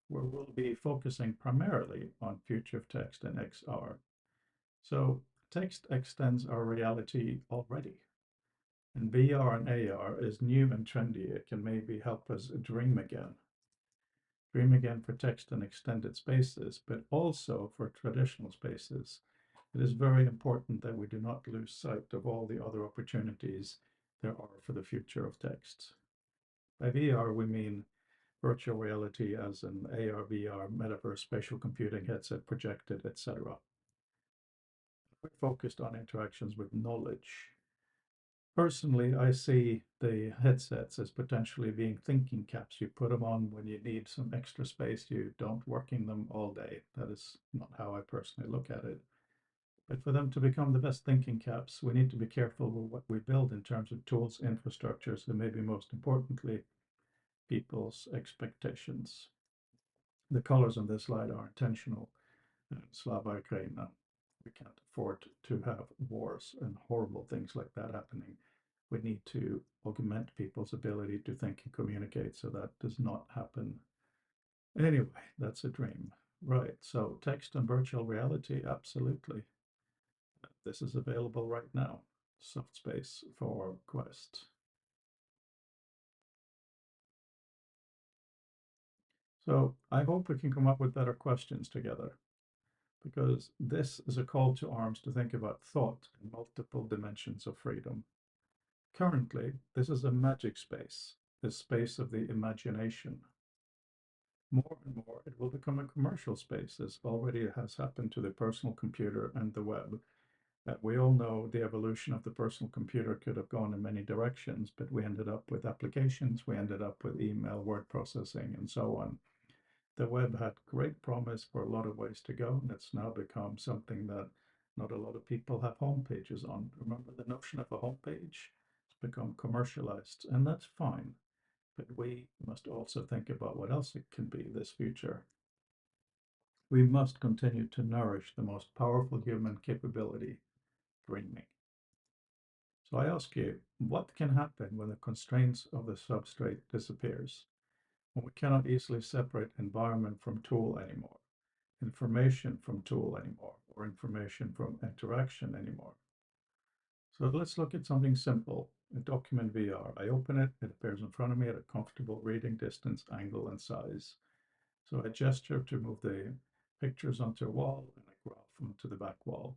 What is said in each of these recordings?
where we'll be focusing primarily on future text and XR. So text extends our reality already. And VR and AR is new and trendy. It can maybe help us dream again. Dream again for text and extended spaces, but also for traditional spaces. It is very important that we do not lose sight of all the other opportunities there are for the future of text. By VR, we mean virtual reality as an AR, VR, metaverse, spatial computing headset, projected, etc. We're focused on interactions with knowledge. Personally, I see the headsets as potentially being thinking caps. You put them on when you need some extra space. You don't work in them all day. That is not how I personally look at it. But for them to become the best thinking caps, we need to be careful with what we build in terms of tools, infrastructures, and maybe most importantly, people's expectations. The colors on this slide are intentional. Slava Ukraine. We can't afford to have wars and horrible things like that happening. We need to augment people's ability to think and communicate so that does not happen. Anyway, that's a dream. Right, so text and virtual reality, absolutely. This is available right now. Soft space for Quest. So I hope we can come up with better questions together, because this is a call to arms to think about thought in multiple dimensions of freedom. Currently, this is a magic space, the space of the imagination. More and more, it will become a commercial space, as already has happened to the personal computer and the web. We all know the evolution of the personal computer could have gone in many directions, but we ended up with applications, we ended up with email, word processing, and so on. The web had great promise for a lot of ways to go, and it's now become something that not a lot of people have home pages on. Remember the notion of a home page? It's become commercialized, and that's fine. But we must also think about what else it can be this future. We must continue to nourish the most powerful human capability, dreaming. So I ask you, what can happen when the constraints of the substrate disappears? When we cannot easily separate environment from tool anymore, information from tool anymore, or information from interaction anymore. So let's look at something simple, a document VR. I open it, it appears in front of me at a comfortable reading distance, angle, and size. So I gesture to move the pictures onto a wall and a graph onto the back wall.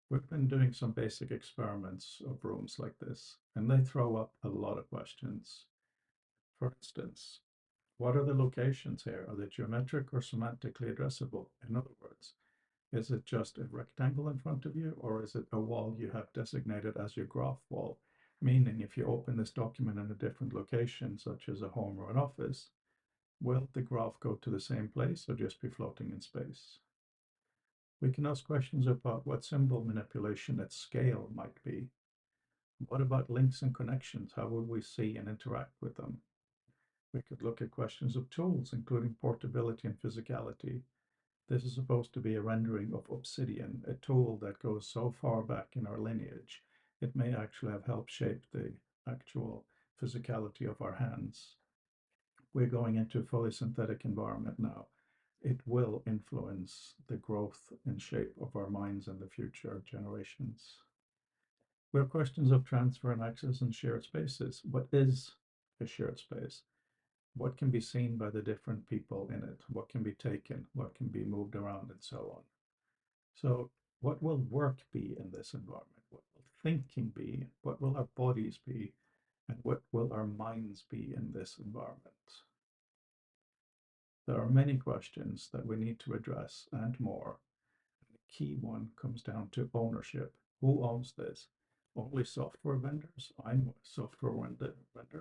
We've been doing some basic experiments of rooms like this, and they throw up a lot of questions. For instance, what are the locations here? Are they geometric or semantically addressable? In other words, is it just a rectangle in front of you, or is it a wall you have designated as your graph wall? Meaning, if you open this document in a different location, such as a home or an office, will the graph go to the same place or just be floating in space? We can ask questions about what symbol manipulation at scale might be. What about links and connections? How will we see and interact with them? We could look at questions of tools, including portability and physicality. This is supposed to be a rendering of Obsidian, a tool that goes so far back in our lineage, it may actually have helped shape the actual physicality of our hands. We're going into a fully synthetic environment now. It will influence the growth and shape of our minds in the future generations. We have questions of transfer and access and shared spaces. What is a shared space? What can be seen by the different people in it? What can be taken? What can be moved around and so on? So what will work be in this environment? What will thinking be? What will our bodies be? And what will our minds be in this environment? There are many questions that we need to address and more. The key one comes down to ownership. Who owns this? Only software vendors? I'm a software vendor.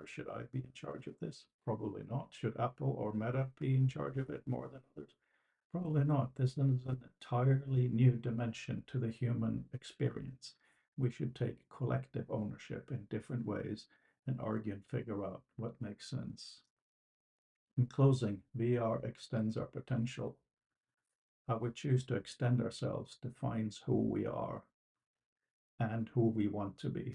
Should I be in charge of this? Probably not. Should Apple or Meta be in charge of it more than others? Probably not. This is an entirely new dimension to the human experience. We should take collective ownership in different ways and argue and figure out what makes sense. In closing, VR extends our potential. How we choose to extend ourselves defines who we are and who we want to be.